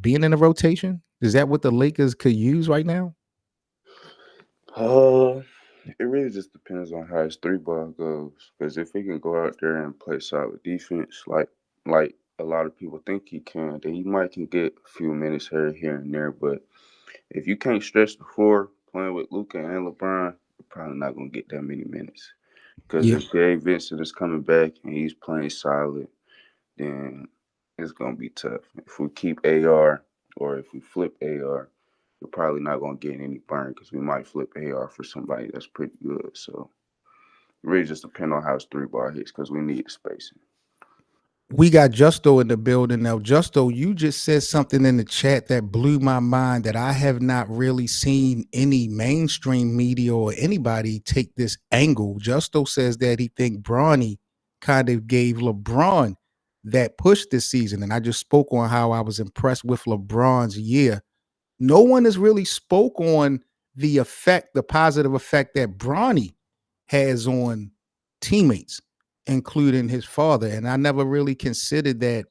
being in the rotation? Is that what the Lakers could use right now? Uh, it really just depends on how his three ball goes. Because if he can go out there and play solid defense, like a lot of people think he can, then he might can get a few minutes here and there. But if you can't stretch the floor playing with Luca and LeBron, you're probably not gonna get that many minutes. Because Yeah. if Gabe Vincent is coming back and he's playing solid, then it's gonna be tough. If we keep AR or if we flip AR, we're probably not gonna get any burn because we might flip AR for somebody that's pretty good. So it really just depends on how his three bar hits because we need the spacing. We got Justo in the building now. Justo, you just said something in the chat that blew my mind that I have not really seen any mainstream media or anybody take this angle. Justo says that he think Bronny kind of gave LeBron that push this season. And I just spoke on how I was impressed with LeBron's year. No one has really spoke on the effect, the positive effect that Bronny has on teammates, including his father. And I never really considered that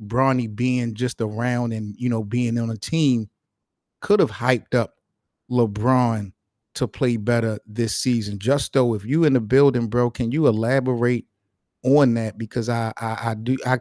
Bronny being just around and, being on a team could have hyped up LeBron to play better this season. Justo, if you in the building, bro, can you elaborate on that? Because I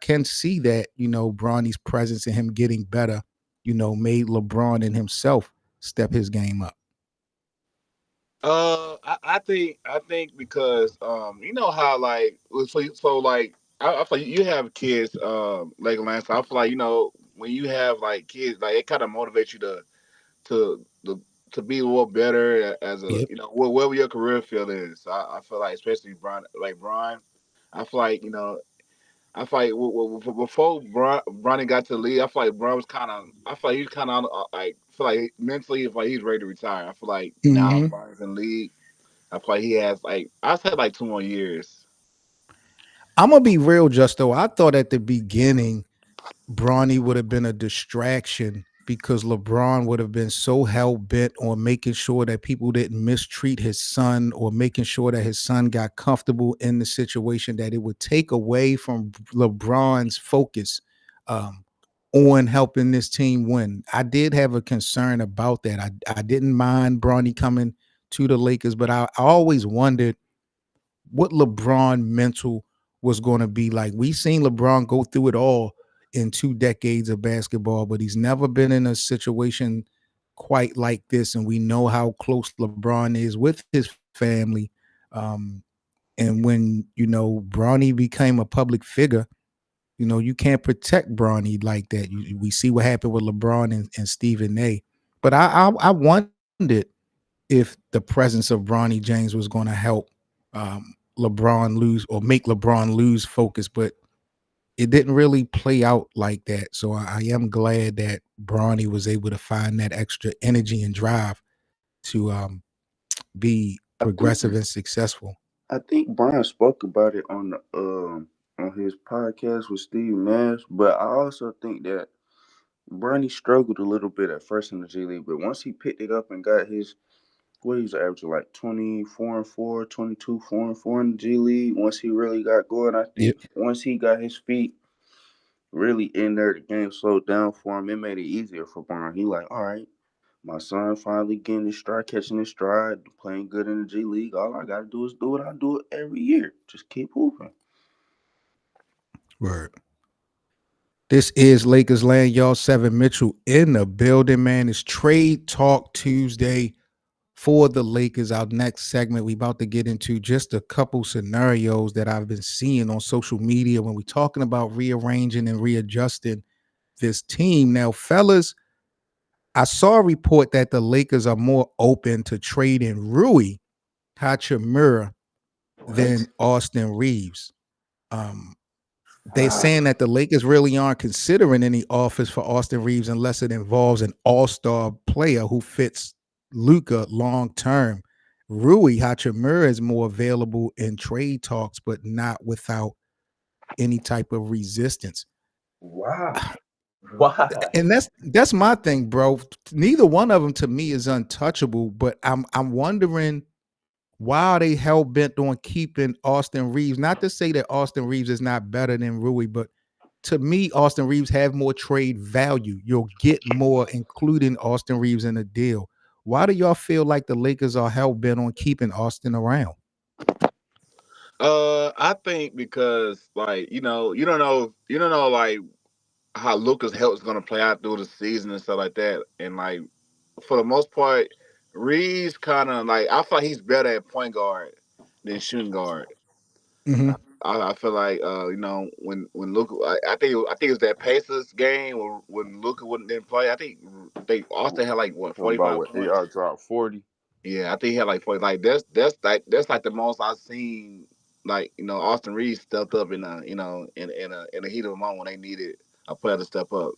can see that, Bronny's presence and him getting better, made LeBron and himself step his game up. I think because you know how like so like I feel like you have kids Legoland, so I feel like when you have like kids, like it kind of motivates you to to be a little better as a Yep. wherever your career field is. So I feel like especially Brian, I feel like I feel like before Bronny got to the league, I feel like Bron was kind of. I feel like he's kind of like. I feel like mentally, it's like he's ready to retire. I feel like now Hmm. Bronny's in the league. I feel like he has like I said like 2 more years. I'm gonna be real, Justo. I thought at the beginning Bronny would have been a distraction because LeBron would have been so hell bent on making sure that people didn't mistreat his son or making sure that his son got comfortable in the situation that it would take away from LeBron's focus um, on helping this team win. I did have a concern about that. I didn't mind Bronny coming to the Lakers, but I always wondered what LeBron mental was going to be like. We've seen LeBron go through it all in 2 decades of basketball, but he's never been in a situation quite like this. And we know how close LeBron is with his family. Um, and when, Bronny became a public figure, you can't protect Bronny like that. We see what happened with LeBron and Stephen A. But I wondered if the presence of Bronny James was going to help LeBron lose or make LeBron lose focus, but it didn't really play out like that. So I am glad that Bronny was able to find that extra energy and drive to be I think progressive and successful. I think Brian spoke about it on his podcast with Steve Nash, but I also think that Bronny struggled a little bit at first in the G League, but once he picked it up and got his what he was averaging like 24 and 4, 22 4 and 4 in the G League. Once he really got going, I Yep. think once he got his feet really in there, the game slowed down for him. It made it easier for Brian. He like, all right, my son finally getting his stride, catching his stride, playing good in the G League. All I gotta do is do what I do every year. Just keep moving. Word. This is Lakers Land, y'all. Seven Mitchell in the building, man. It's Trade Talk Tuesday for the Lakers. Our next segment, we about to get into just a couple scenarios that I've been seeing on social media when we're talking about rearranging and readjusting this team. Now, fellas, I saw a report that the Lakers are more open to trading Rui Hachimura What? than Austin Reeves. Um, they're Ah, saying that the Lakers really aren't considering any offers for Austin Reeves unless it involves an all-star player who fits Luca long term. Rui Hachimura is more available in trade talks, but not without any type of resistance. why? Why? And that's my thing, bro. Neither one of them to me is untouchable, but I'm wondering why are they hell bent on keeping Austin Reeves? Not to say that Austin Reeves is not better than Rui, but to me, Austin Reeves have more trade value. You'll get more, including Austin Reeves in the deal. Why do y'all feel like the Lakers are hell bent on keeping Austin around? I think because like you don't know like how Luca's health is gonna play out through the season and stuff like that, and like for the most part, Reeves kind of like I feel like he's better at point guard than shooting guard. Hmm. I feel like when Luca I think it was that Pacers game when Luca wouldn't didn't play. I think they Austin had like what What forty about five what points. AR dropped 40? Yeah, I think he had like 40. Like that's like the most I've seen. Like Austin Reeves stepped up in a in a heat of the moment when they needed a player to step up.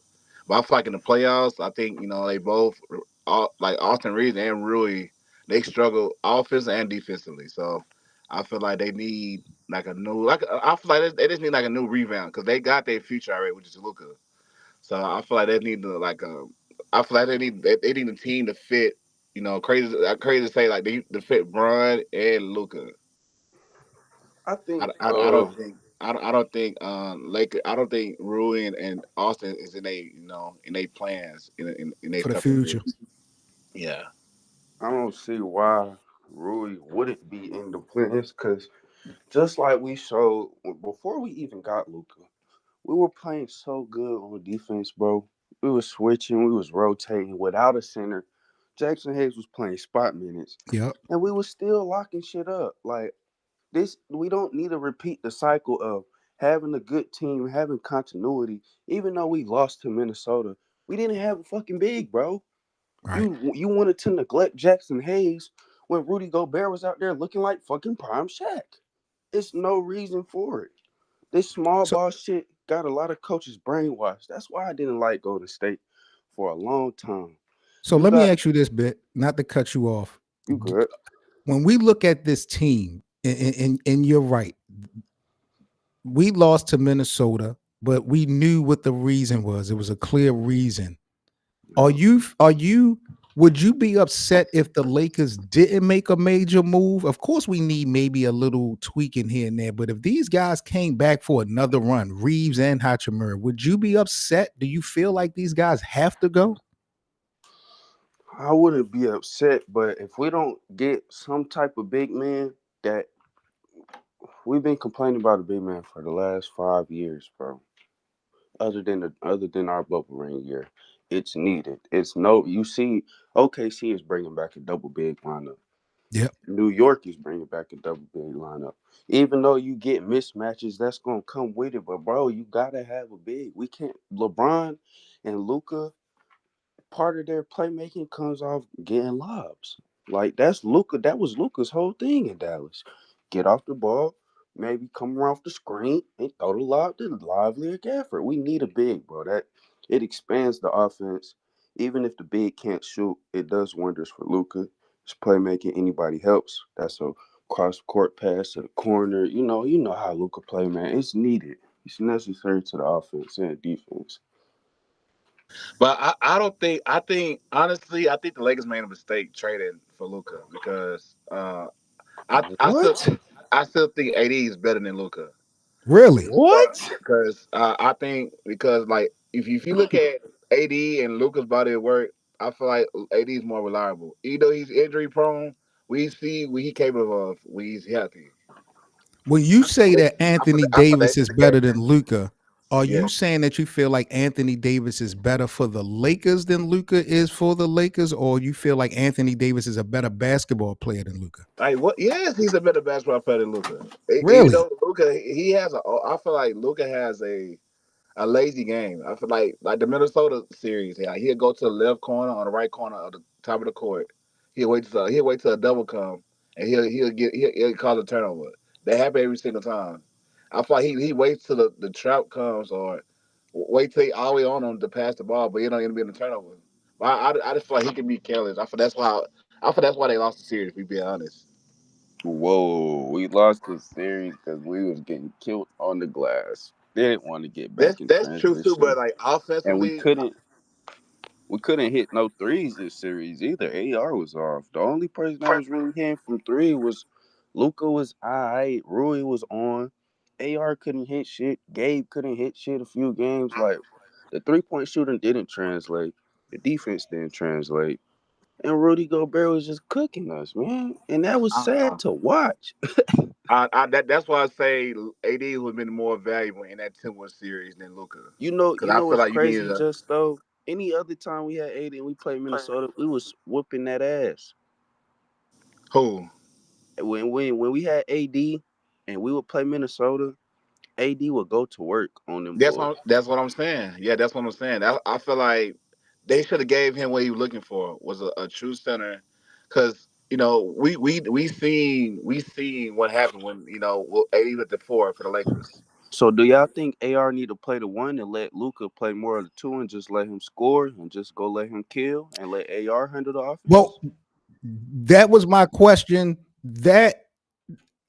But I feel like in the playoffs, I think they both like Austin Reeves and Rui, they struggle offense and defensively. So I feel like they need like a new like I feel like they just need like a new rebound because they got their future already, which is Luca. So I feel like they need to I feel like they need a team to fit. Crazy to say like they to fit Bron and Luca. I think I don't think I don't think Laker I don't think Rui and Austin is in they plans in a For the couple of future. years. Yeah. I don't see why Rui wouldn't be in the plans because just like we showed before we even got Luca, we were playing so good on defense, bro. We was switching, we was rotating without a center. Jackson Hayes was playing spot minutes, Yep. and we was still locking shit up. Like this, we don't need to repeat the cycle of having a good team, having continuity. Even though we lost to Minnesota, we didn't have a fucking big, bro. Right. You wanted to neglect Jackson Hayes when Rudy Gobert was out there looking like fucking prime Shaq. It's no reason for it. This small So ball shit got a lot of coaches brainwashed. That's why I didn't like Golden State for a long time. so You let me got ask you this bit, not to cut you off. you good. When we look at this team, and you're right, we lost to Minnesota, but we knew what the reason was. It was a clear reason. Yeah. Are you would you be upset if the Lakers didn't make a major move? Of course, we need maybe a little tweaking here and there, but if these guys came back for another run, Reeves and Hachimura, would you be upset? Do you feel like these guys have to go? I wouldn't be upset, but if we don't get some type of big man that we've been complaining about a big man for the last 5 years, bro. Other than our bubble ring year, it's needed. It's no. You see, OKC is bringing back a double big lineup. Yep. New York is bringing back a double big lineup. Even though you get mismatches, that's gonna come with it. But bro, you gotta have a big. We can't. LeBron and Luca, part of their playmaking comes off getting lobs. Like that's Luca. That was Luca's whole thing in Dallas. Get off the ball, maybe come off the screen and throw the lob to Lively or Gafford. We need a big, bro. That it expands the offense. Even if the big can't shoot, it does wonders for Luca. His playmaking, anybody helps. That's a cross court pass to the corner. You know how Luca play, man. It's needed. It's necessary to the offense and defense. But I don't think I think honestly I think the Lakers made a mistake trading for Luca because What? I still think AD is better than Luca. Really? What? Because I think because like if you look at AD and Luca's body of work, I feel like AD is more reliable. Even though he's injury prone, we see what he's capable of when he's healthy. When you say that Anthony I feel Davis that's in is the better game. than Luca, are Yeah. you saying that you feel like Anthony Davis is better for the Lakers than Luca is for the Lakers, or you feel like Anthony Davis is a better basketball player than Luca? Like what? Yes, he's a better basketball player than Luca. Even Really? though Luca, he has a. I feel like Luca has a lazy game. I feel like the Minnesota series. Yeah, he'll go to the left corner or the right corner of the top of the court. He'll wait till a double come and he'll cause a turnover. That happen every single time. I feel like he waits till the trap comes or wait till he all the way on him to pass the ball, but he don't end up being a turnover. But I just feel like he can be careless. I feel that's why they lost the series. If we be honest. Whoa, we lost this series because we was getting killed on the glass. They didn't want to get back in That's true too. But transition, like and we offensively, couldn't. We couldn't hit no threes this series either. AR was off. The only person that was really hitting from three was Luca was alright. Rui was on, AR couldn't hit shit. Gabe couldn't hit shit a few games. Like the 3-point shooting didn't translate. The defense didn't translate. And Rudy Gobert was just cooking us, man. And that was I don't sad know. to watch. That's why I say AD would have been more valuable in that Timberwolves series than Luca, You because I know feel what's like you needed crazy, a just though? Any other time we had 80 and we played Minnesota, we was whooping that ass. who. When we had AD and we would play Minnesota, AD would go to work on them boys. That's what I'm saying. Yeah, that's what I'm saying. I feel like they should have gave him what he was looking for, was a true center, because we seen what happened when AD with the four for the Lakers. So do y'all think AR need to play the one and let Luca play more of the two and just let him score and just go let him kill and let AR handle the Well, offense? that was my question. That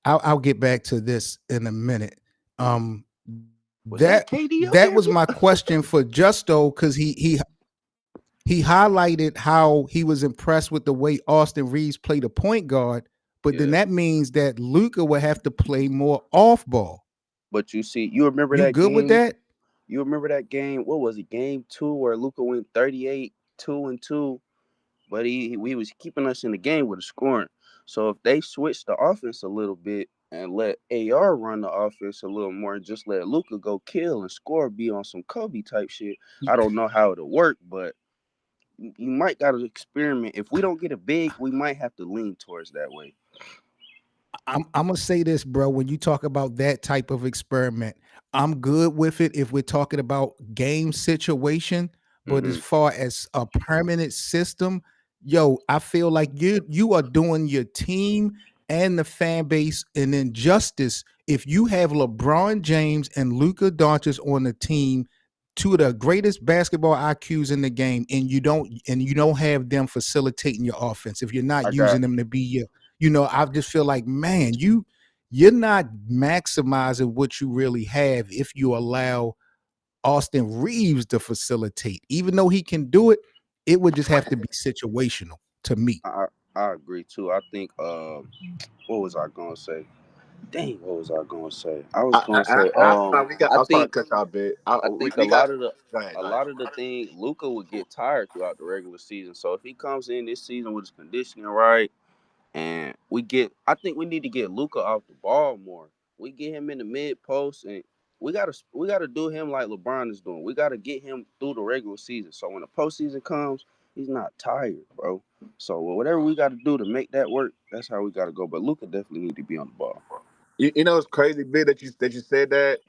I'll get back to this in a minute. Was that KD up That there, was bro? my question for Justo because he highlighted how he was impressed with the way Austin Reeves played a point guard, but then Yeah. that means that Luca would have to play more off ball. But you see, you remember You that good with game? that? You remember that game? What was it? Game two where Luca went 38, 2 and 2, but he was keeping us in the game with the scoring. So if they switch the offense a little bit and let AR run the offense a little more and just let Luca go kill and score, be on some Kobe type shit, I don't know how it'll work, but you might got to experiment. If we don't get a big, we might have to lean towards that way. I'm gonna say this, bro. When you talk about that type of experiment, I'm good with it if we're talking about game situation. But as Hmm. far as a permanent system, yo, I feel like you are doing your team and the fan base an injustice if you have LeBron James and Luka Doncic on the team, two of the greatest basketball IQs in the game, and you don't have them facilitating your offense. If you're I not using got them to be your I just feel like, man, you're not maximizing what you really have if you allow Austin Reeves to facilitate. Even though he can do it, it would just have to be situational to me. I I agree too. I think what was I gonna say? Dang, what was I gonna say? I was gonna say I feel like we got. I I'm sorry think to cut y'all a bit. I We, think we got. a Go ahead. lot of the thing Luca would get tired throughout the regular season. So if he comes in this season with his conditioning right, and I think we need to get Luca off the ball more. We get him in the mid post, and we gotta do him like LeBron is doing. We gotta get him through the regular season. So when the postseason comes, he's not tired, bro. So whatever we got to do to make that work, that's how we got to go. But Luca definitely need to be on the ball. It's crazy, big that you said that.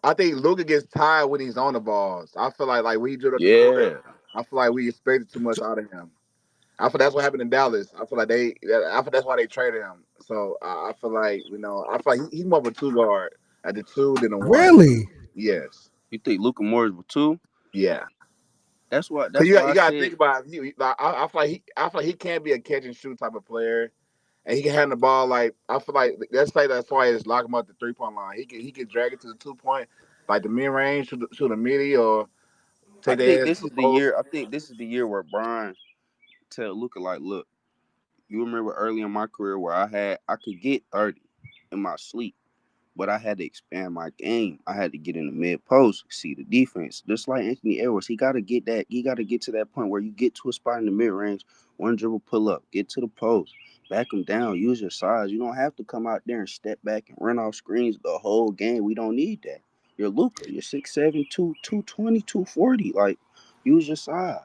I think Luka gets tired when he's on the balls. I feel like when he drew up the court, Yeah, I feel like we expected too much So out of him. I feel that's what happened in Dallas. I feel like I feel that's why they traded him. So I feel like I feel like he's more of a two guard at the two than a one. really, Yes. you think Luca Moore's too? Yeah. Cause That's why you I got to said think about it. I feel like he can't be a catch and shoot type of player, and he can handle the ball. Like I feel like let's say that's why it's lock him up at the 3-point line. He can drag it to the 2 point, like the mid range, shoot a midi, or I take think their ass this to the is the post. year. I think this is the year where Brian tell Luca like, look, you remember early in my career where I could get 30 in my sleep. But I had to expand my game. I had to get in the mid post, see the defense. Just like Anthony Edwards, he got to get that. He got to get to that point where you get to a spot in the mid range, one dribble pull up, get to the post, back him down, use your size. You don't have to come out there and step back and run off screens the whole game. We don't need that. You're Luca. You're 6'7", 220, 240. Like, use your size.